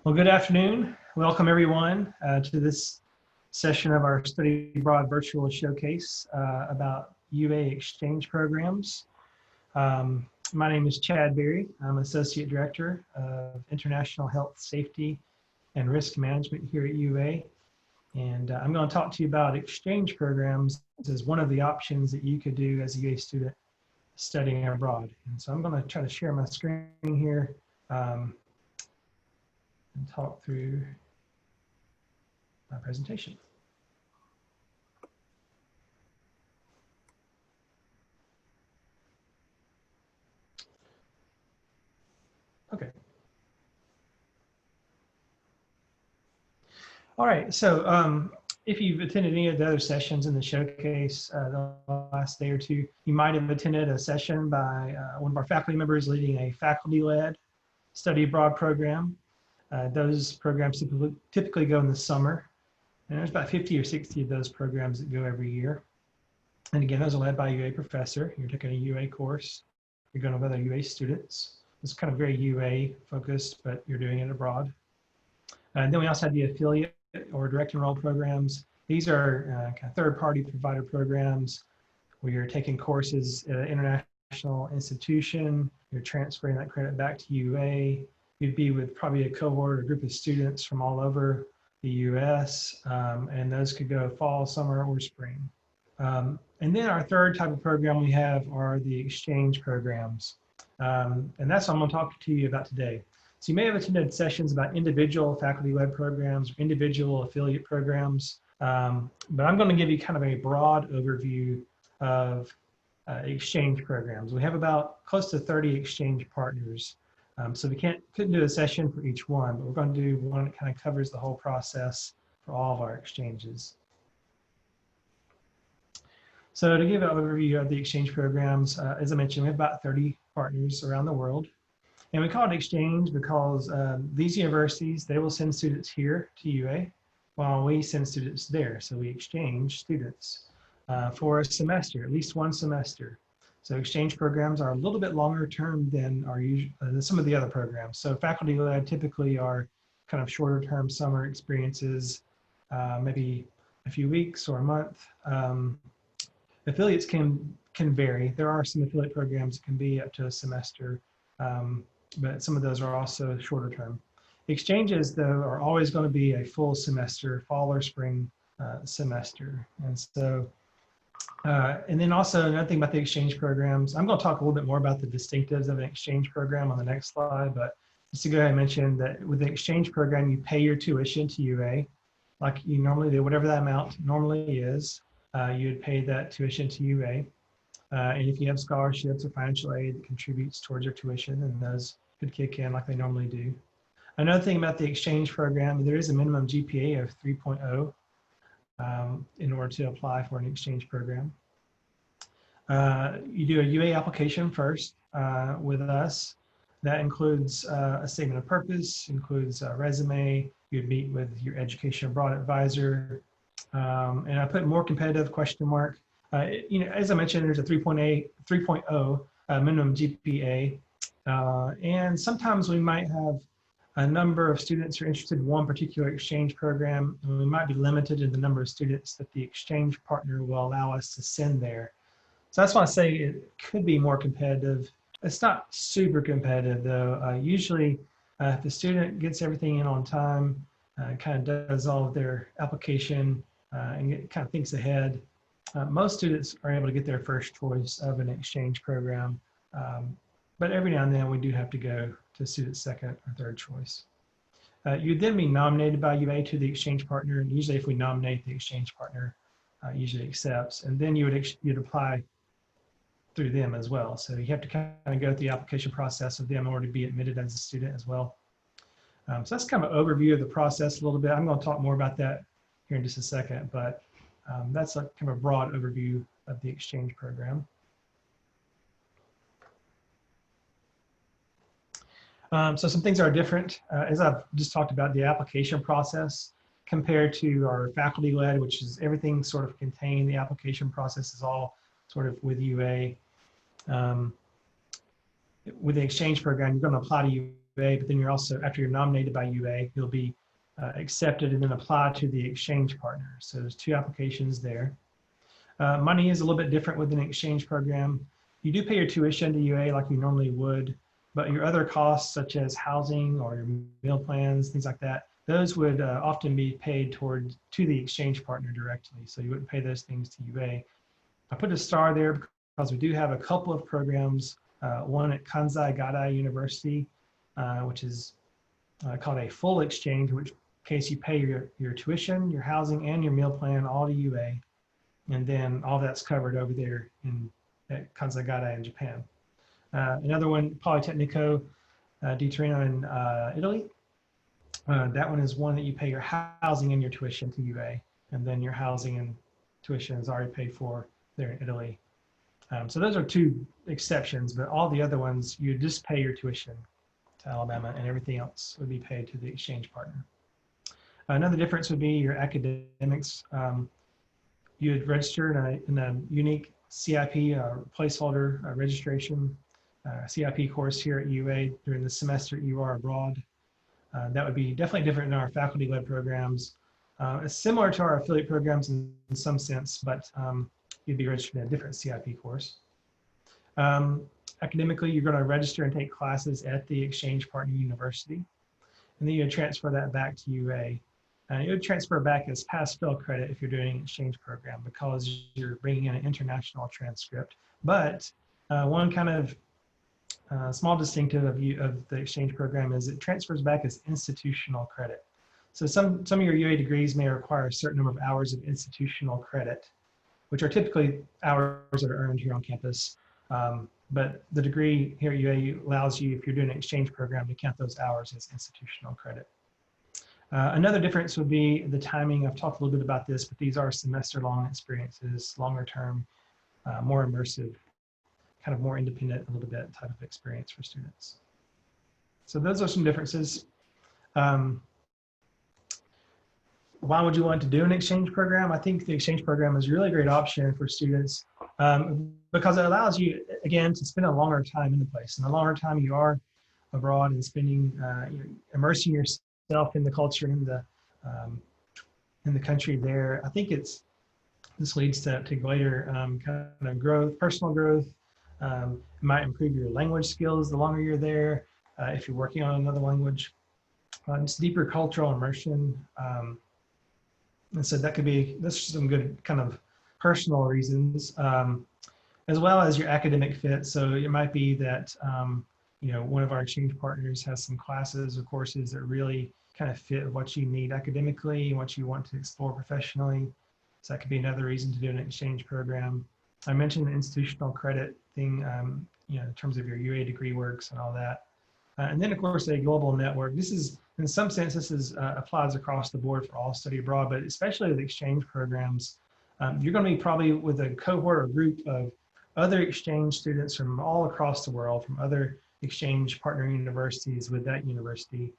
Well, good afternoon. Welcome everyone to this session of our Study Abroad Virtual Showcase about UA exchange programs. My name is Chad Berry. I'm Associate Director of International Health, Safety, and Risk Management here at UA. And I'm going to talk to you about exchange programs as one of the options that you could do as a UA student studying abroad. And so I'm going to try to share my screen here. And talk through my presentation. Okay. All right, so if you've attended any of the other sessions in the showcase the last day or two, you might have attended a session by one of our faculty members leading a faculty-led study abroad program. Those programs typically go in the summer, and there's about 50 or 60 of those programs that go every year. And again, those are led by a UA professor. You're taking a UA course. You're going with other UA students. It's kind of very UA focused, but you're doing it abroad. And then we also have the affiliate or direct enroll programs. These are kind of third-party provider programs where you're taking courses at an international institution. You're transferring that credit back to UA. You'd be with probably a cohort or group of students from all over the US, and those could go fall, summer, or spring. And then our third type of program we have are the exchange programs. And that's what I'm going to talk to you about today. So you may have attended sessions about individual faculty-led programs, or individual affiliate programs, but I'm going to give you kind of a broad overview of exchange programs. We have about close to 30 exchange partners. So we couldn't do a session for each one, but we're going to do one that kind of covers the whole process for all of our exchanges. So to give an overview of the exchange programs, as I mentioned, we have about 30 partners around the world. And we call it exchange because these universities, they will send students here to UA while we send students there. So we exchange students for a semester, at least one semester. So exchange programs are a little bit longer term than some of the other programs. So faculty-led typically are kind of shorter term summer experiences, maybe a few weeks or a month. Affiliates can vary. There are some affiliate programs that can be up to a semester, but some of those are also shorter term. Exchanges, though, are always going to be a full semester, fall or spring semester. And so, and then also another thing about the exchange programs, I'm going to talk a little bit more about the distinctives of an exchange program on the next slide, but just to go ahead and mention that with the exchange program, you pay your tuition to UA, like you normally do, whatever that amount normally is. You would pay that tuition to UA. And if you have scholarships or financial aid that contributes towards your tuition, then those could kick in like they normally do. Another thing about the exchange program, there is a minimum GPA of 3.0 in order to apply for an exchange program. You do a UA application first with us. That includes a statement of purpose, includes a resume. You'd meet with your education abroad advisor. And I put more competitive question mark. You know, as I mentioned, there's a 3.0 minimum GPA. And sometimes we might have a number of students who are interested in one particular exchange program, and we might be limited in the number of students that the exchange partner will allow us to send there. So that's why I say it could be more competitive. It's not super competitive though. Usually if the student gets everything in on time, kind of does all of their application and kind of thinks ahead, most students are able to get their first choice of an exchange program. But every now and then we do have to go to student's second or third choice. You'd then be nominated by UA to the exchange partner, and usually if we nominate, the exchange partner usually accepts, and then you'd apply through them as well. So you have to kind of go through the application process of them in order to be admitted as a student as well. So that's kind of an overview of the process a little bit. I'm going to talk more about that here in just a second, but that's a kind of a broad overview of the exchange program. So some things are different, as I've just talked about, the application process compared to our faculty-led, which is everything sort of contained. The application process is all sort of with UA. With the exchange program, you're going to apply to but then you're also, after you're nominated by UA, you'll be accepted and then apply to the exchange partner. So there's 2 applications there. Money is a little bit different with an exchange program. You do pay your tuition to UA like you normally would, but your other costs such as housing or your meal plans, things like that, those would often be paid to the exchange partner directly. So you wouldn't pay those things to UA. I put a star there because we do have a couple of programs, one at Kansai Gaidai University, which is called a full exchange, in which case you pay your tuition, your housing, and your meal plan all to UA. And then all that's covered over there at Kansai Gaidai in Japan. Another one, Politecnico di Torino in Italy. That one is one that you pay your housing and your tuition to UA, and then your housing and tuition is already paid for there in Italy. So those are 2 exceptions, but all the other ones, you just pay your tuition to Alabama, and everything else would be paid to the exchange partner. Another difference would be your academics. You would register in a unique CIP placeholder registration CIP course here at UA during the semester you are abroad. That would be definitely different than our faculty-led programs. It's similar to our affiliate programs in some sense, but you'd be registered in a different CIP course. Academically, you're going to register and take classes at the exchange partner university, and then you would transfer that back to UA. It would transfer back as pass-fail credit if you're doing an exchange program because you're bringing in an international transcript. But one kind of small distinctive of the exchange program is it transfers back as institutional credit. So some of your UA degrees may require a certain number of hours of institutional credit, which are typically hours that are earned here on campus. But the degree here at UA allows you, if you're doing an exchange program, to count those hours as institutional credit. Another difference would be the timing. I've talked a little bit about this, but these are semester-long experiences, longer term, more immersive, kind of more independent, a little bit type of experience for students. So those are some differences. Why would you want to do an exchange program? I think the exchange program is a really great option for students because it allows you, again, to spend a longer time in the place. And the longer time you are abroad and spending, immersing yourself in the culture, in the country there, I think this leads to greater kind of growth, personal growth. It might improve your language skills the longer you're there, if you're working on another language. It's deeper cultural immersion. And so that's some good kind of personal reasons, as well as your academic fit. So it might be that, one of our exchange partners has some classes or courses that really kind of fit what you need academically and what you want to explore professionally. So that could be another reason to do an exchange program. I mentioned the institutional credit thing, in terms of your UA degree works and all that. And then, of course, a global network. This is, in some sense, applies across the board for all study abroad, but especially with exchange programs. You're going to be probably with a cohort or group of other exchange students from all across the world, from other exchange partner universities with that university,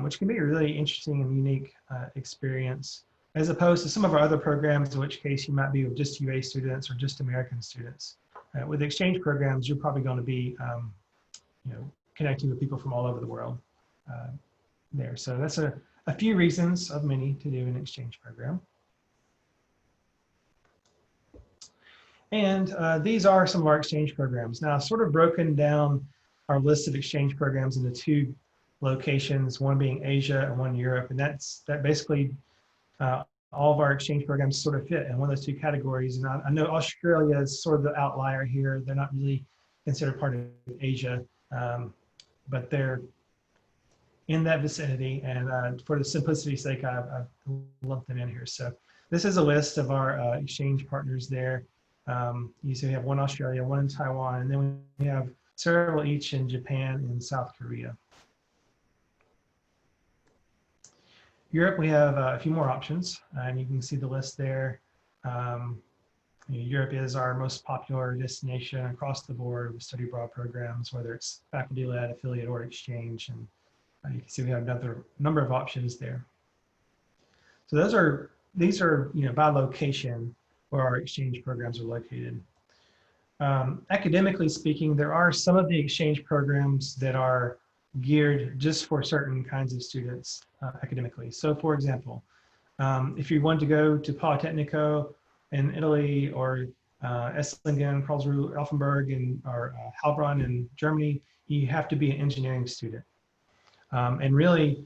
which can be a really interesting and unique experience, as opposed to some of our other programs, in which case you might be with just UA students or just American students. With exchange programs, you're probably going to be, connecting with people from all over the world there. So that's a few reasons of many to do an exchange program. And these are some of our exchange programs. Now, I've sort of broken down our list of exchange programs into 2 locations, one being Asia and one Europe. And that basically all of our exchange programs sort of fit in one of those 2 categories. And I know Australia is sort of the outlier here. They're not really considered part of Asia, but they're in that vicinity. And for the simplicity's sake, I've lumped them in here. So this is a list of our exchange partners there. You see we have one in Australia, one in Taiwan, and then we have several each in Japan and South Korea. Europe, we have a few more options, and you can see the list there. Europe is our most popular destination across the board with study abroad programs, whether it's faculty-led, affiliate, or exchange. And you can see we have another number of options there. So these are by location where our exchange programs are located. Academically speaking, there are some of the exchange programs that are geared just for certain kinds of students academically. So for example, if you want to go to Politecnico in Italy, or Esslingen, Karlsruhe, Elfenberg, or Heilbronn in Germany, you have to be an engineering student. And really,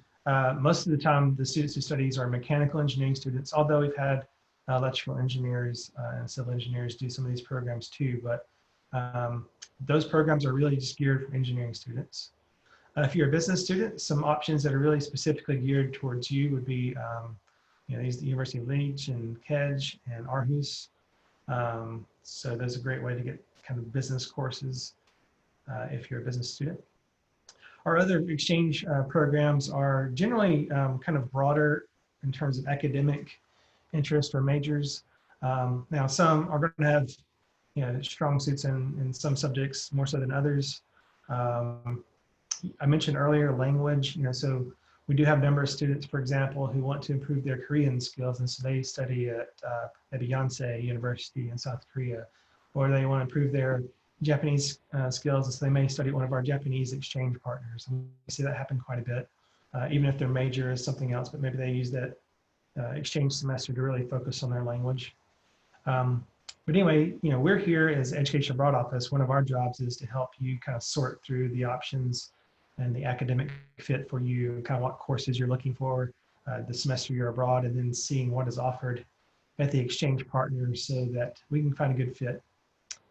most of the time, the students who studies are mechanical engineering students, although we've had electrical engineers and civil engineers do some of these programs too, but those programs are really just geared for engineering students. If you're a business student, some options that are really specifically geared towards you would be, these the University of Leeds and Kedge and Aarhus. So those are a great way to get kind of business courses if you're a business student. Our other exchange programs are generally kind of broader in terms of academic interest or majors. Now, some are going to have strong suits in some subjects more so than others. I mentioned earlier language, so we do have a number of students, for example, who want to improve their Korean skills, and so they study at Yonsei University in South Korea, or they want to improve their Japanese skills, and so they may study at one of our Japanese exchange partners. And we see that happen quite a bit, even if their major is something else, but maybe they use that exchange semester to really focus on their language. But anyway, we're here as Education Abroad Office. One of our jobs is to help you kind of sort through the options and the academic fit for you, kind of what courses you're looking for the semester you're abroad, and then seeing what is offered at the exchange partners so that we can find a good fit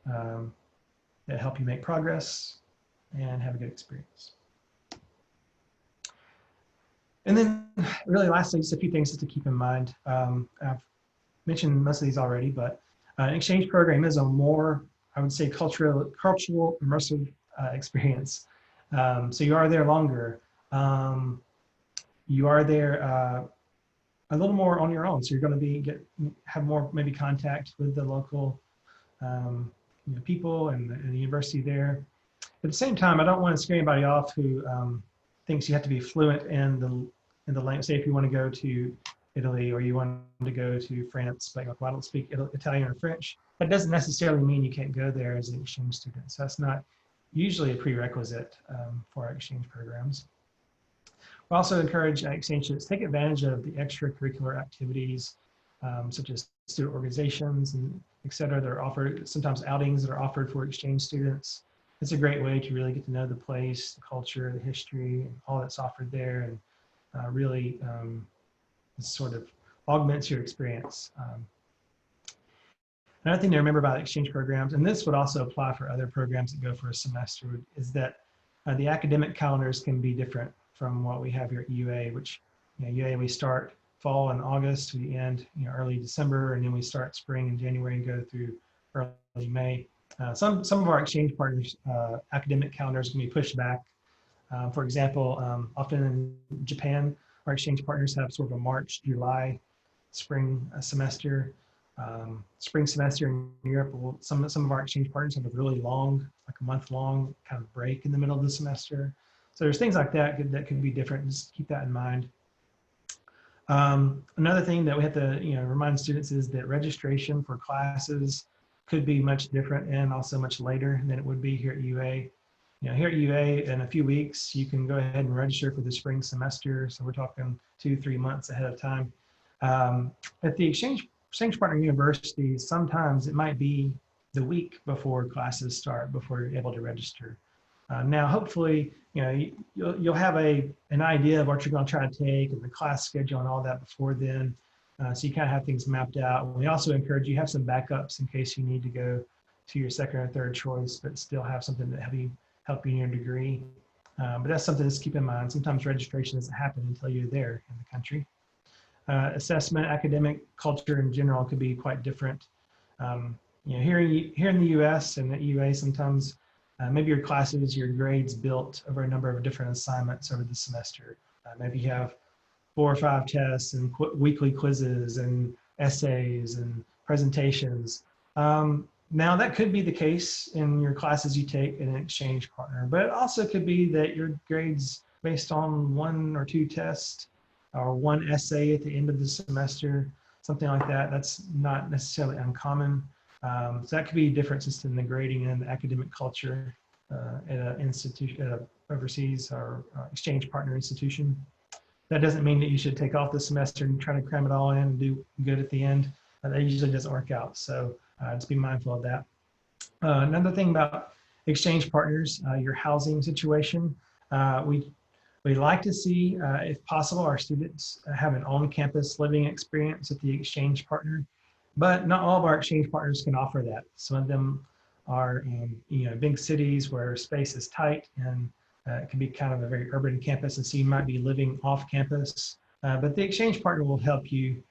that help you make progress and have a good experience. And then really lastly, just a few things just to keep in mind. I've mentioned most of these already, but an exchange program is a more, I would say, cultural immersive experience. So you are there longer. You are there a little more on your own. So you're going to have more maybe contact with the local people and the university there. At the same time, I don't want to scare anybody off who thinks you have to be fluent in the language. Say if you want to go to Italy or you want to go to France, but I don't speak Italian or French, that doesn't necessarily mean you can't go there as an exchange student. So that's not usually a prerequisite for our exchange programs. We also encourage exchange students to take advantage of the extracurricular activities, such as student organizations and et cetera, that are offered, sometimes outings that are offered for exchange students. It's a great way to really get to know the place, the culture, the history, and all that's offered there, and really sort of augments your experience. Another thing to remember about exchange programs, and this would also apply for other programs that go for a semester, is that the academic calendars can be different from what we have here at UA, which UA we start fall in August, we end early December, and then we start spring in January and go through early May. Some of our exchange partners' academic calendars can be pushed back. For example, often in Japan, our exchange partners have sort of a March, July, spring semester. Spring semester in Europe, some of our exchange partners have a really long, like a month-long kind of break in the middle of the semester. So there's things like that that could be different. Just keep that in mind. Another thing that we have to remind students is that registration for classes could be much different and also much later than it would be here at UA. Here at UA, in a few weeks, you can go ahead and register for the spring semester. So we're talking 2-3 months ahead of time. At the exchange partner universities, sometimes it might be the week before classes start, before you're able to register. Now, hopefully, you'll have an idea of what you're going to try to take and the class schedule and all that before then. So you kind of have things mapped out. We also encourage you have some backups in case you need to go to your second or third choice, but still have something to help you in your degree. But that's something to keep in mind. Sometimes registration doesn't happen until you're there in the country. Assessment, academic culture in general could be quite different. Here in the US and at UA, sometimes maybe your classes, your grades built over a number of different assignments over the semester. Maybe you have 4 or 5 tests and weekly quizzes and essays and presentations. Now that could be the case in your classes you take in an exchange partner, but it also could be that your grades based on 1 or 2 tests or 1 essay at the end of the semester, something like that. That's not necessarily uncommon. So that could be differences in the grading and the academic culture at an institution, at a overseas or exchange partner institution. That doesn't mean that you should take off this semester and try to cram it all in and do good at the end. That usually doesn't work out. So just be mindful of that. Another thing about exchange partners, your housing situation. We like to see, if possible, our students have an on-campus living experience at the exchange partner, but not all of our exchange partners can offer that. Some of them are big cities where space is tight, and it can be kind of a very urban campus, and so you might be living off campus. But the exchange partner will help you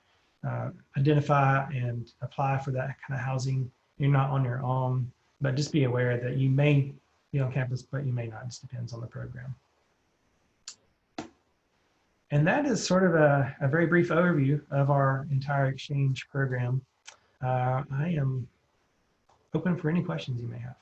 identify and apply for that kind of housing. You're not on your own, but just be aware that you may be on campus, but you may not. It just depends on the program. And that is sort of a very brief overview of our entire exchange program. I am open for any questions you may have.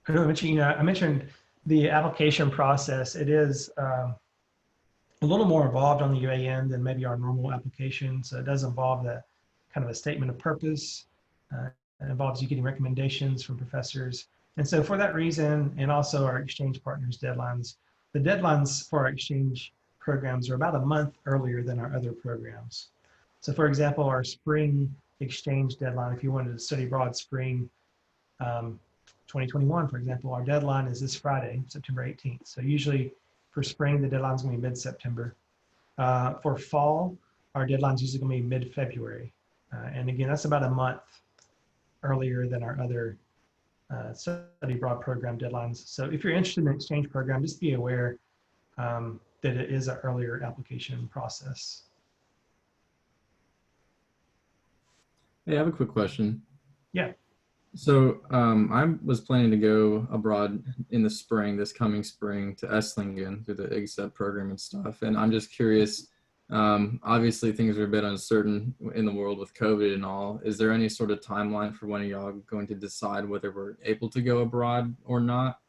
I mentioned the application process. It is a little more involved on the UA end than maybe our normal application. So it does involve the kind of a statement of purpose. It involves you getting recommendations from professors. And so for that reason, and also our exchange partners deadlines, the deadlines for our exchange programs are about a month earlier than our other programs. So for example, our spring exchange deadline, if you wanted to study abroad spring 2021, for example, our deadline is this Friday, September 18th. So usually for spring, the deadline is going to be mid-September. For fall, our deadline is usually going to be mid-February. And again, that's about a month earlier than our other study abroad program deadlines. So if you're interested in an exchange program, just be aware that it is an earlier application process. Hey, I have a quick question. Yeah. So I was planning to go abroad in the spring, this coming spring, to Esslingen through the IGSEP program and stuff. And I'm just curious, obviously things are a bit uncertain in the world with COVID and all. Is there any sort of timeline for when y'all going to decide whether we're able to go abroad or not?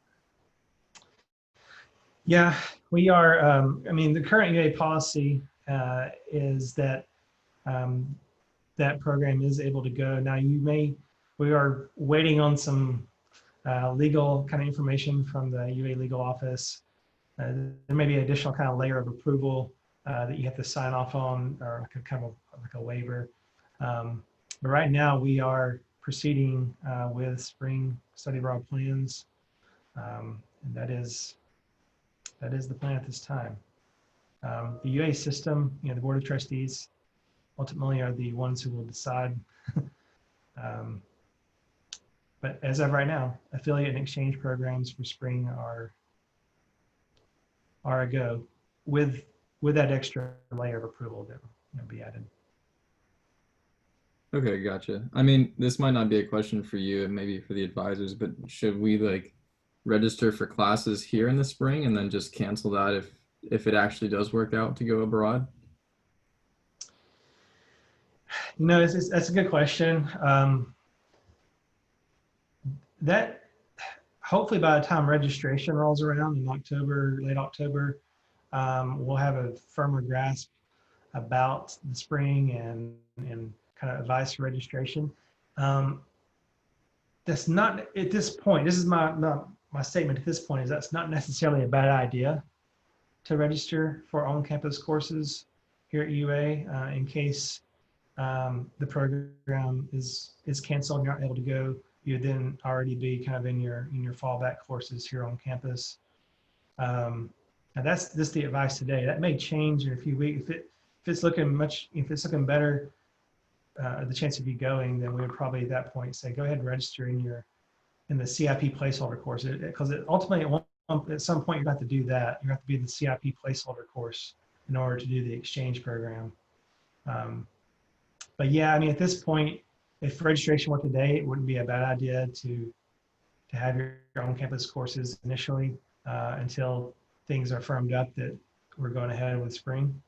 Yeah, we are. I mean, the current UA policy is that that program is able to go. Now, we are waiting on some legal kind of information from the UA legal office. There may be an additional kind of layer of approval that you have to sign off on, or like a kind of like a waiver. But right now, we are proceeding with spring study abroad plans, and that is the plan at this time. The UA system, the Board of Trustees, ultimately are the ones who will decide. But as of right now, affiliate and exchange programs for spring are a go with that extra layer of approval that will be added. Okay, gotcha. I mean, this might not be a question for you and maybe for the advisors, but should we like register for classes here in the spring and then just cancel that if it actually does work out to go abroad? That's a good question. That hopefully by the time registration rolls around in October, late October, we'll have a firmer grasp about the spring and kind of advice for registration. That's not at this point. This is my statement at this point is that's not necessarily a bad idea to register for on-campus courses here at UA in case the program is canceled and you're not able to go. You then already be kind of in your fallback courses here on campus. And that's the advice today. That may change in a few weeks. If it's looking better, the chance of you going, then we would probably at that point say go ahead and register in the CIP placeholder course, because ultimately at some point you have to do that. You have to be in the CIP placeholder course in order to do the exchange program. But yeah, I mean, at this point, if registration were today, it wouldn't be a bad idea to have your own campus courses initially until things are firmed up that we're going ahead with spring.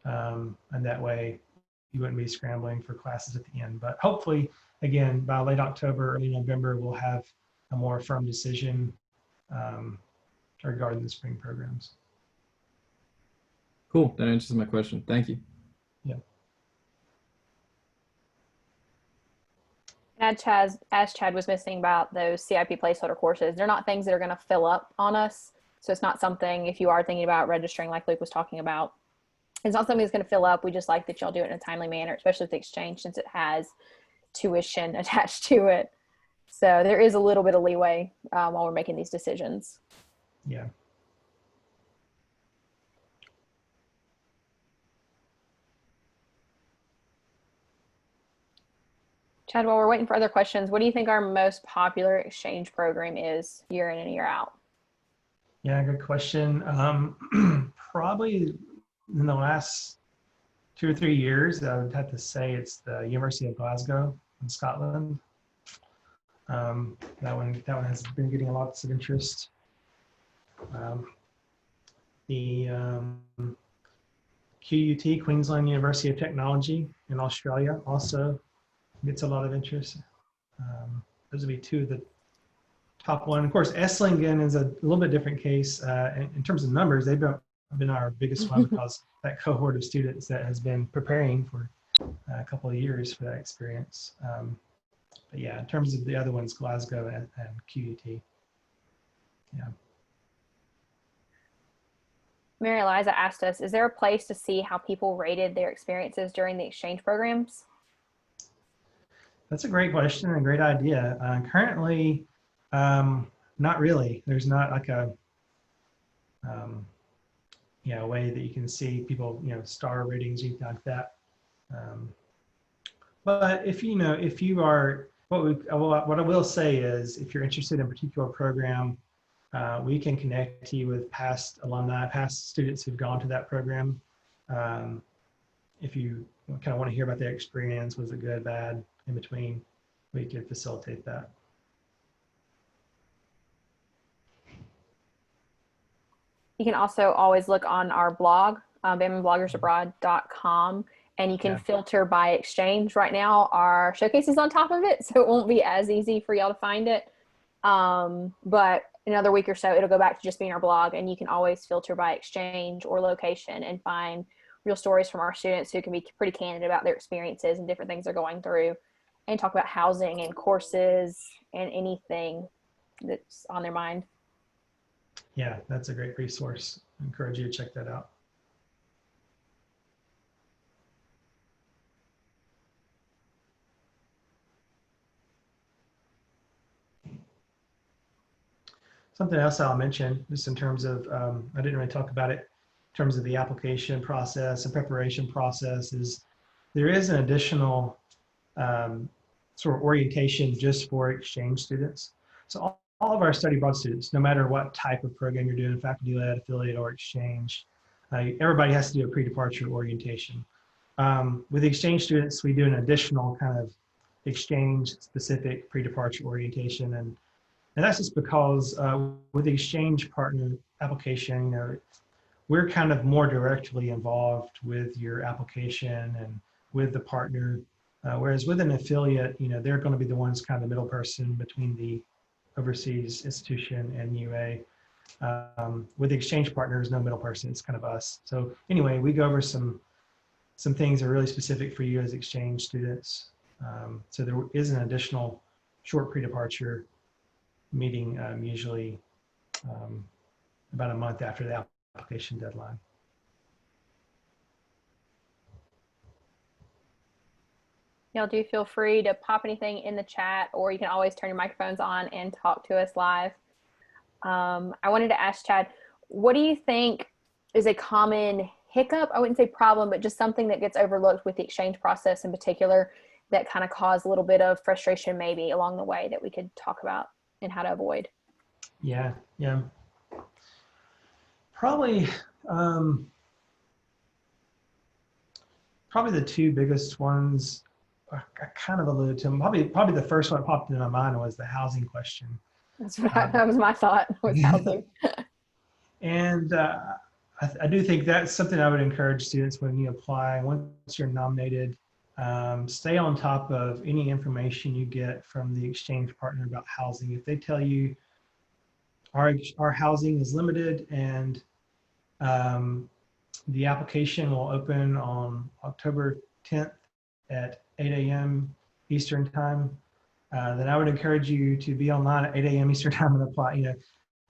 And that way you wouldn't be scrambling for classes at the end. But hopefully, again, by late October, early November, we'll have a more firm decision regarding the spring programs. Cool. That answers my question. Thank you. Yeah. And as Chad was mentioning about those CIP placeholder courses, they're not things that are going to fill up on us. So it's not something, if you are thinking about registering like Luke was talking about, it's not something that's going to fill up. We just like that y'all do it in a timely manner, especially with the exchange, since it has tuition attached to it. So there is a little bit of leeway while we're making these decisions. Yeah. Chad, while we're waiting for other questions, what do you think our most popular exchange program is year in and year out? Yeah, good question. Probably in the last 2 or 3 years, I would have to say it's the University of Glasgow in Scotland. That one has been getting lots of interest. The QUT, Queensland University of Technology in Australia, also gets a lot of interest. Those would be two of the top one. Of course, Esslingen is a little bit different case. In terms of numbers, they've been our biggest one because that cohort of students that has been preparing for a couple of years for that experience. But yeah, in terms of the other ones, Glasgow and QUT. Yeah. Mary Eliza asked us, is there a place to see how people rated their experiences during the exchange programs? That's a great question and a great idea. Currently, not really. There's not like a way that you can see people, star ratings, anything like that. But if you are, what I will say is, if you're interested in a particular program, we can connect you with past alumni, past students who've gone to that program. If you kind of want to hear about their experience, was it good, bad, in between, we could facilitate that. You can also always look on our blog, BamaBloggersAbroad.com, and you can filter by exchange. Right now, our showcase is on top of it, so it won't be as easy for y'all to find it. But another week or so, it'll go back to just being our blog, and you can always filter by exchange or location and find real stories from our students who can be pretty candid about their experiences and different things they're going through, and talk about housing and courses and anything that's on their mind. Yeah, that's a great resource. I encourage you to check that out. Something else I'll mention, just in terms of, I didn't really talk about it, in terms of the application process and preparation process, is there is an additional sort of orientation just for exchange students. So all of our study abroad students, no matter what type of program you're doing, faculty-led, affiliate, or exchange, everybody has to do a pre-departure orientation. With the exchange students, we do an additional kind of exchange-specific pre-departure orientation, and that's just because with the exchange partner application, we're kind of more directly involved with your application and with the partner, whereas with an affiliate, they're going to be the ones kind of the middle person between the overseas institution and UA. With the exchange partners, no middle person, it's kind of us. So anyway, we go over some things that are really specific for you as exchange students. So there is an additional short pre-departure meeting, usually about a month after the application deadline. Y'all do feel free to pop anything in the chat, or you can always turn your microphones on and talk to us live. I wanted to ask Chad, what do you think is a common hiccup? I wouldn't say problem, but just something that gets overlooked with the exchange process in particular that kind of caused a little bit of frustration maybe along the way that we could talk about and how to avoid? Yeah. Probably the two biggest ones, I kind of alluded to them. Probably the first one that popped into my mind was the housing question. That was my thought, was housing. And I do think that's something I would encourage students when you apply. Once you're nominated, Stay on top of any information you get from the exchange partner about housing. If they tell you our housing is limited and the application will open on October 10th at 8 a.m. Eastern time, then I would encourage you to be online at 8 a.m. Eastern time and apply. You know,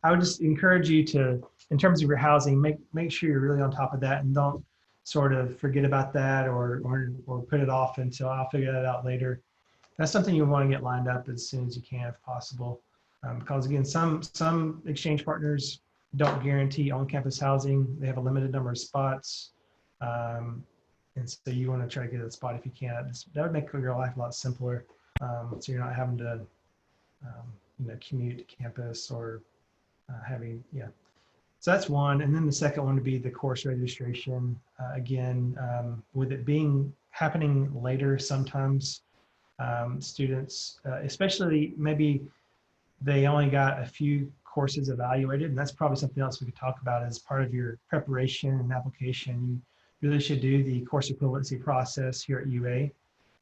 I would just encourage you to, in terms of your housing, make sure you're really on top of that and don't sort of forget about that or put it off until I'll figure that out later. That's something you want to get lined up as soon as you can if possible. Because again, some exchange partners don't guarantee on-campus housing. They have a limited number of spots. And so you want to try to get a spot if you can. That would make your life a lot simpler. So you're not having to commute to campus or having, So that's one. And then the second one would be the course registration. Again, with it happening later, sometimes students, especially maybe they only got a few courses evaluated, and that's probably something else we could talk about as part of your preparation and application. You really should do the course equivalency process here at UA.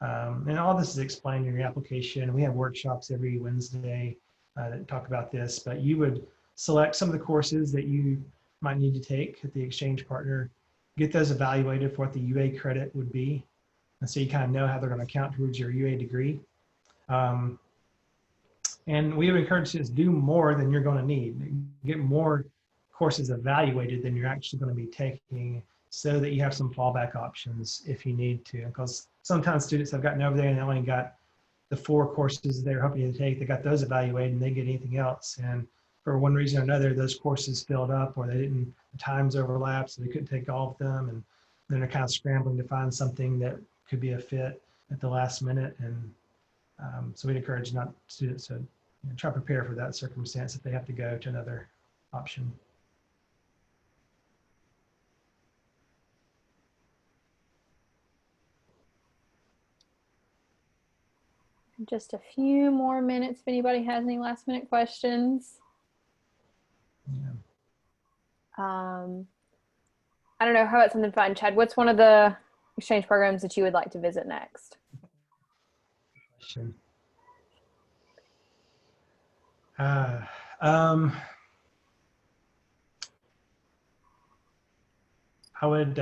And all this is explained in your application. We have workshops every Wednesday that talk about this, but you would select some of the courses that you might need to take at the exchange partner, get those evaluated for what the UA credit would be. And so you kind of know how they're going to count towards your UA degree. And we would encourage you to do more than you're going to need. Get more courses evaluated than you're actually going to be taking so that you have some fallback options if you need to. Because sometimes students have gotten over there and they only got the 4 courses they're hoping to take. They got those evaluated and they get anything else. And for one reason or another, those courses filled up or the times overlapped, so they couldn't take all of them. And then they're kind of scrambling to find something that could be a fit at the last minute. And so we'd encourage students to try to prepare for that circumstance if they have to go to another option. Just a few more minutes if anybody has any last minute questions. Yeah. I don't know, how about something fun? Chad, what's one of the exchange programs that you would like to visit next? Question. I haven't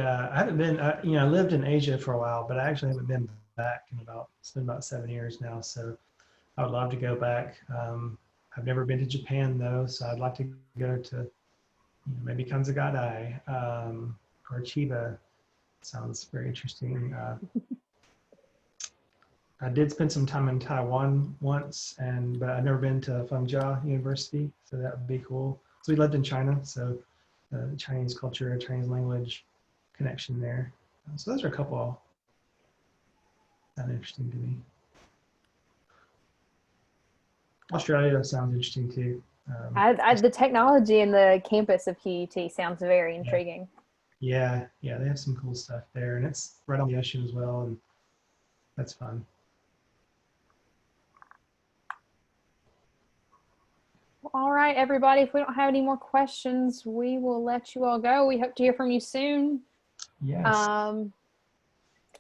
been, I lived in Asia for a while, but I actually haven't been back it's been about 7 years now. So I would love to go back. I've never been to Japan though. So I'd like to go to maybe Kanzagadai or Chiba. Sounds very interesting. I did spend some time in Taiwan once, but I've never been to Fengjia University, so that would be cool. So we lived in China, so the Chinese culture, Chinese language connection there. So those are a couple that interesting to me. Australia sounds interesting too. The technology in the campus of QUT sounds very intriguing. Yeah, they have some cool stuff there, and it's right on the ocean as well, and that's fun. All right, everybody, if we don't have any more questions, we will let you all go. We hope to hear from you soon. Yes.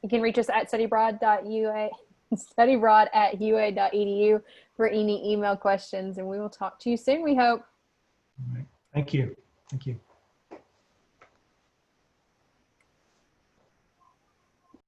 You can reach us at studyabroad@ua.edu for any email questions, and we will talk to you soon, we hope. All right. Thank you.